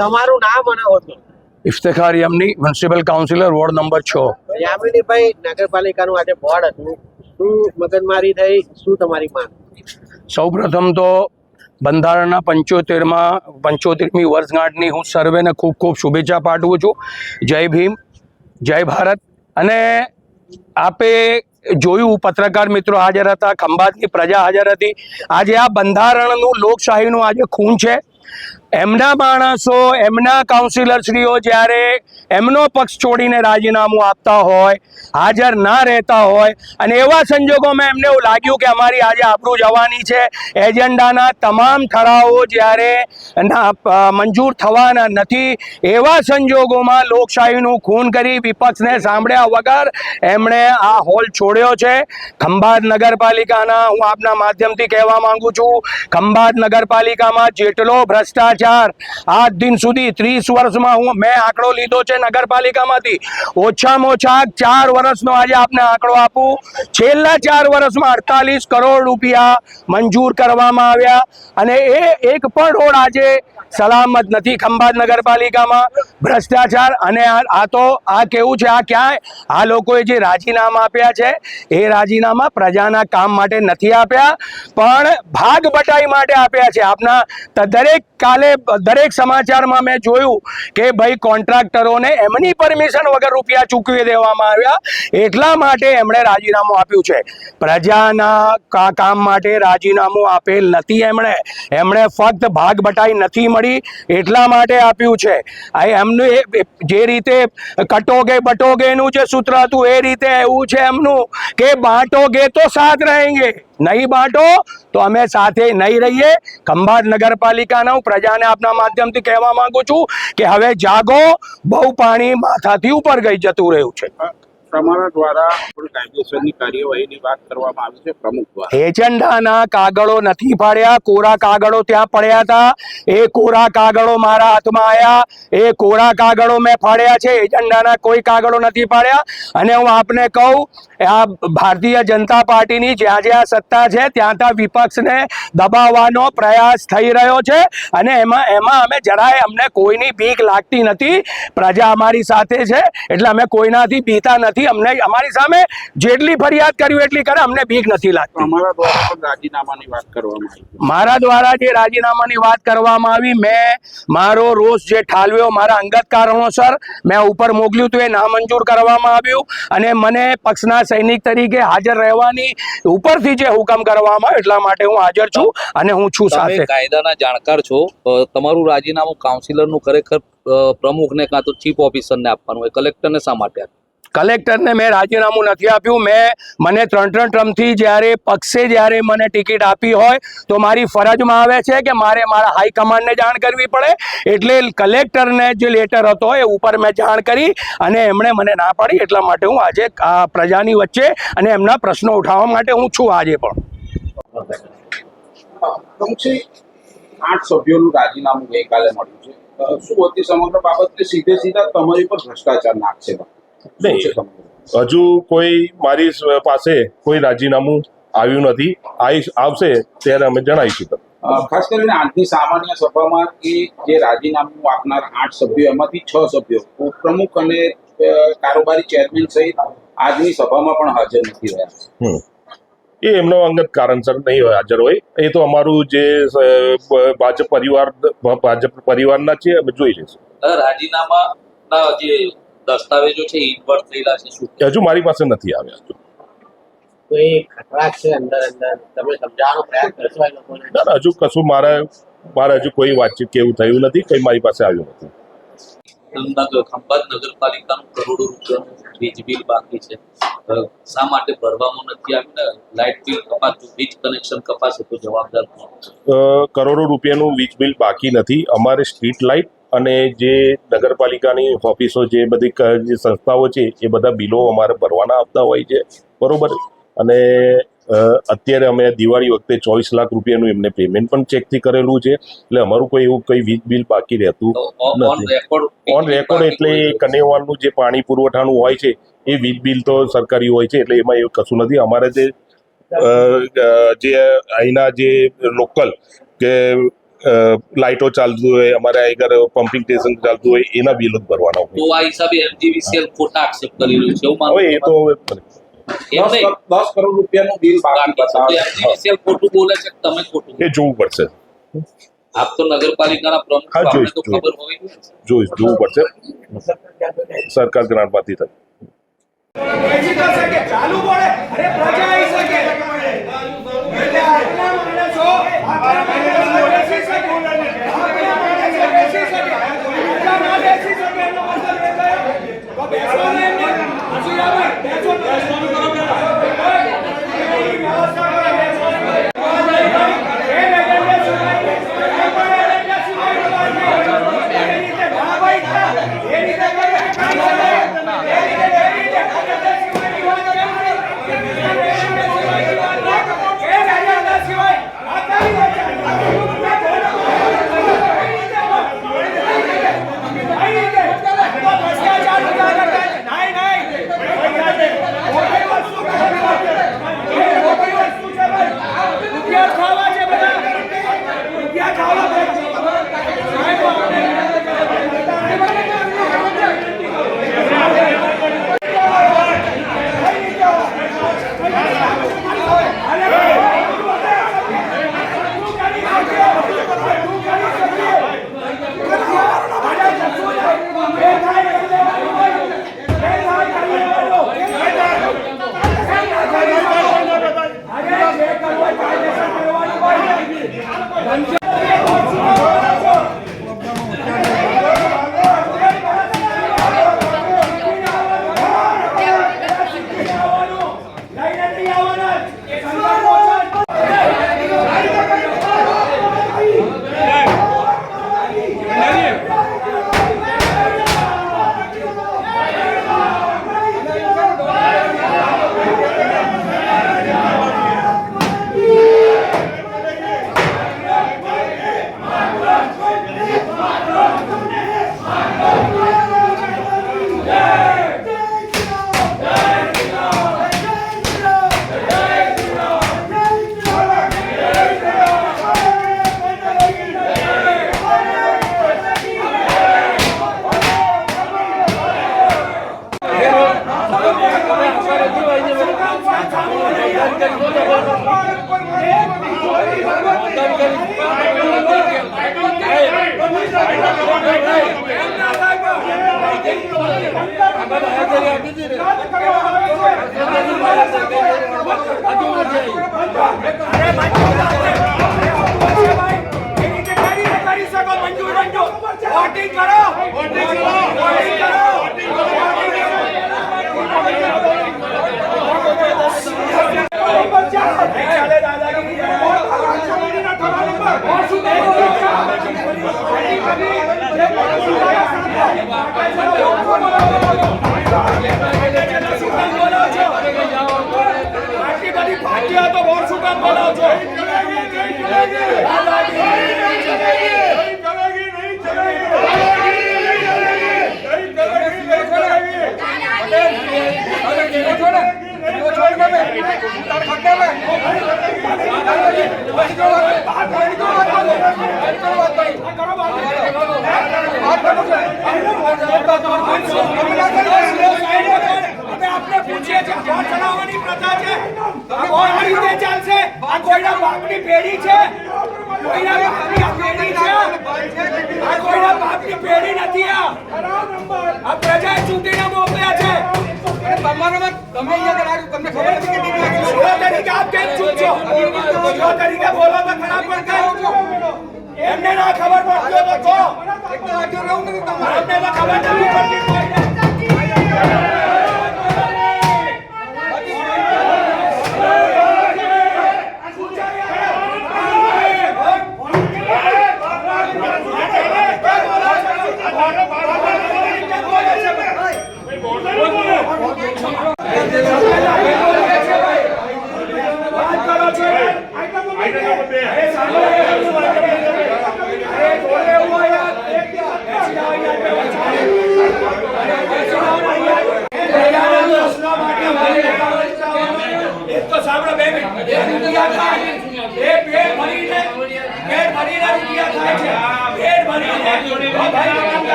તમારું નામ અને હોદ્દો? ઇફ્તખાર યમની, મ્યુનિસિપલ કાઉન્સિલર, વોર્ડ નંબર 6. યામિનીભાઈ, નગરપાલિકાનું આજે બોર્ડ હતું, શું મગજમારી થઈ, શું તમારી માંગ? સૌપ્રથમ તો બંધારણના 75મી વર્ષગાંઠની હું સર્વેને ખૂબ ખૂબ શુભેચ્છા પાઠવું છું. જય ભીમ, જય ભારત. અને આપે જોયું, પત્રકાર મિત્રો હાજર હતા, ખંભાતની પ્રજા હાજર હતી. આજે આ બંધારણનું, લોકશાહીનું આજે ખૂન છે. એમના માણસો, એમના કાઉન્સિલરશ્રીઓ જ્યારે એમનો પક્ષ છોડીને રાજીનામું આપતા હોય, હાજર ના રહેતા હોય, અને એવા સંજોગોમાં એમને એવું લાગ્યું કે અમારી આજે આબરૂ જવાની છે, એજન્ડાના તમામ ઠરાવો જ્યારે મંજૂર થવાના નથી, એવા સંજોગોમાં લોકશાહીનું ખૂન કરી વિપક્ષને સાંભળ્યા વગર એમણે આ હોલ છોડ્યો છે. ખંભાત નગરપાલિકાના, હું આપના માધ્યમથી કહેવા માંગુ છું, ખંભાત નગરપાલિકામાં જેટલો ભ્રષ્ટાચાર આજ દિન સુધી 30 વર્ષમાં મેં આંકડો લીધો છે નગરપાલિકામાંથી, ઓછામાં ઓછા 4 વર્ષનો આજે આપને આંકડો આપું, છેલ્લા 4 વર્ષમાં 48 કરોડ રૂપિયા મંજૂર કરવામાં આવ્યા, અને એ એક પણ રોડ આજે સલામત નથી ખંભાત નગરપાલિકામાં. ભ્રષ્ટાચાર. અને આ કેવું છે, આ ક્યાંય આ લોકોએ જે રાજીનામા આપ્યા છે એ રાજીનામા પ્રજાના કામ માટે નથી આપ્યા, પણ ભાગ બટાઈ માટે આપ્યા છે. આપના દરેક સમાચારમાં મેં જોયું કે ભાઈ કોન્ટ્રાક્ટરોને એમની પરમિશન વગર રૂપિયા ચૂકવી દેવામાં આવ્યા, એટલા માટે એમણે રાજીનામું આપ્યું છે. પ્રજાના કામ માટે રાજીનામું આપેલ નથી. એમણે ફક્ત ભાગ બટાઈ નથી મળી એટલા માટે આપ્યું છે. એમનું જે રીતે કટોગે બટોગેનું જે સૂત્ર હતું એ રીતે એવું છે એમનું કે બાંટોગે તો સાથ रहेंगे, નહીં બાંટો તો અમે સાથે નહીં રહીએ. ખંભાત નગરપાલિકાના હું પ્રજાને આપના માધ્યમથી કહેવા માંગુ છું કે હવે જાગો, બહુ પાણી માથાથી ઉપર જતું રહ્યું છે. તમારા દ્વારા કાયદેસરની કાર્યવાહીની વાત કરવામાં આવી છે પ્રમુખ દ્વારા. એજન્ડાના કાગળો નથી પાડ્યા, કોરા કાગળો ત્યાં પડ્યા હતા, એ કોરા કાગળો મારા હાથમાં આવ્યા, એ કોરા કાગળો મેં પાડ્યા છે, એજન્ડાના કોઈ કાગળો નથી પાડ્યા. અને હું આપને કહું, આ ભારતીય જનતા પાર્ટીની જ્યાં જ્યાં સત્તા છે ત્યાં ત્યાં વિપક્ષને દબાવવાનો પ્રયાસ થઈ રહ્યો છે, અને એમાં અમે જરાય, અમને કોઈની બીક લાગતી નથી. પ્રજા અમારી સાથે છે એટલે અમે કોઈનાથી બીતા નથી. અમને અમારી સામે જેટલી ફરિયાદ કર્યું એટલી કરે, અમને બીક નથી લાગતી. મારા દ્વારા જે રાજીનામાની વાત કરવામાં આવી, મેં મારો રોષ જે ઠાલવ્યો મારા અંગત કારણોસર મેં ઉપર મોકલ્યું હતું, એ નામંજૂર કરવામાં આવ્યું, અને મને પક્ષના સૈનિક તરીકે હાજર રહેવાની ઉપરથી જે હુકમ કરવામાં, એટલા માટે હું હાજર છું અને હું છું સાથે. કાયદાના જાણકાર છો, તમારું રાજીનામું કાઉન્સિલરનું ખરેખર પ્રમુખને કાં તો ચીફ ઓફિસરને આપવાનું હોય, કલેક્ટરને શા માટે આપ્યું? કલેક્ટરને મેં રાજીનામું નથી આપ્યું. મને 3 ટર્મથી જ્યારે પક્ષે જ્યારે મને ટિકિટ આપી હોય તો મારી ફરજમાં આવે છે કે મારે મારા હાઈકમાન્ડને જાણ કરવી પડે, એટલે કલેક્ટરને જે લેટર હતો એ ઉપર મેં જાણ કરી અને એમણે મને ના પાડી. એટલા માટે હું આજે આ પ્રજાની વચ્ચે અને એમના પ્રશ્નો ઉઠાવવા માટે હું છું આજે પણ. 8 સભ્યોનું રાજીનામું ગઈકાલે મળ્યું છે. શું હતી સમગ્ર બાબતને સીધા તમારી પર ભ્રષ્ટાચાર નાખશે? નહીં, હજુ કોઈ મારી પાસે કોઈ રાજીનામું આવ્યું નથી. આવશે ત્યારે અમે જણાવીશું. ખાસ કરીને આજની સામાન્ય સભામાં જે રાજીનામું આપનાર 8 સભ્યો, એમાંથી 6 સભ્યો ઉપપ્રમુખ અને કારોબારી ચેરમેન સહિત આજની સભામાં પણ હાજર નથી રહ્યા. એ એમનો અંગત કારણસર નહીં હાજર હોય. એ તો અમારું જે ભાજપ પરિવારના છે, અમે જોઈ લઈશું. રાજીનામાના જે દસ્તાવેજો છે ઇન્વર્ટ થયેલા છે, શું હજુ મારી પાસે નથી આવ્યા. કોઈ ખતરાક છે અંદર તમે સમજાવવાનો પ્રયાસ કરશો એ લોકોને? ના, હજુ કશું મારે હજુ કોઈ વાતચીત કે એવું થયું નથી, કંઈ મારી પાસે આવ્યું નથી. ખંભાત નગરપાલિકાનું કરોડો રૂપિયાનું વીજ બિલ બાકી છે, શા માટે ભરવામાં નથી આવ્યું? ને લાઇટ બિલ કપાતું, વીજ કનેક્શન કપાશે તો જવાબદાર કરોડો રૂપિયાનું વીજ બિલ બાકી નથી. અમારે સ્ટ્રીટ લાઇટ અને જે નગરપાલિકાની ઓફિસો, જે બધી જે સંસ્થાઓ છે, એ બધા બિલો અમારે ભરવાના આપતા હોય છે, બરોબર. અને અત્યારે અમે દિવાળી વખતે 24 લાખ રૂપિયાનું એમને પેમેન્ટ પણ ચેકથી કરેલું છે, એટલે અમારું કોઈ એવું કંઈ વીજ બિલ બાકી રહેતું નથી. ઓન રેકોર્ડ એટલે કનેવાલનું જે પાણી પુરવઠાનું હોય છે એ વીજ બિલ તો સરકારી હોય છે, એટલે એમાં એવું કશું નથી. અમારે જે અહીંના જે લોકલ કે લાઇટો ચાલતું હોય, અમારે આગળ પમ્પિંગ સ્ટેશન ચાલતું હોય, એના બિલ જ ભરવાના તો હોય. આ હિસાબે MGVCL ખોટા આક્ષેપ કરી રહ્યું છે એવું માનવું હવે એ તો એમ નહીં. 10 કરોડ રૂપિયાનું બિલ બાકી બાકી છે તો બતાવે. MGVCL ખોટું બોલે છે કે તમે ખોટું બોલો? એ જોવું પડશે, આપ તો નગરપાલિકાના પ્રમુખ છો, હા, આપને તો જોઈશ. ખબર હોવી જોઈએ. જોવું પડશે. સરકાર ગ્રાન્ટમાંથી થાય. ચાલુ પડે અરે પ્રજા આવી શકે એટલે આજના માણસો આપણા માણસો બેસી શકે આપણા માણસો બેસી શકે પ્રજા ના બેસી શકે એનો મતલબ એ થયો તો બેસવા દે એમને હસીરાભાઈ બેસો બેસવાનું કરો રૂપિયા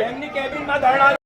એમની કેબિનમાં ધરણા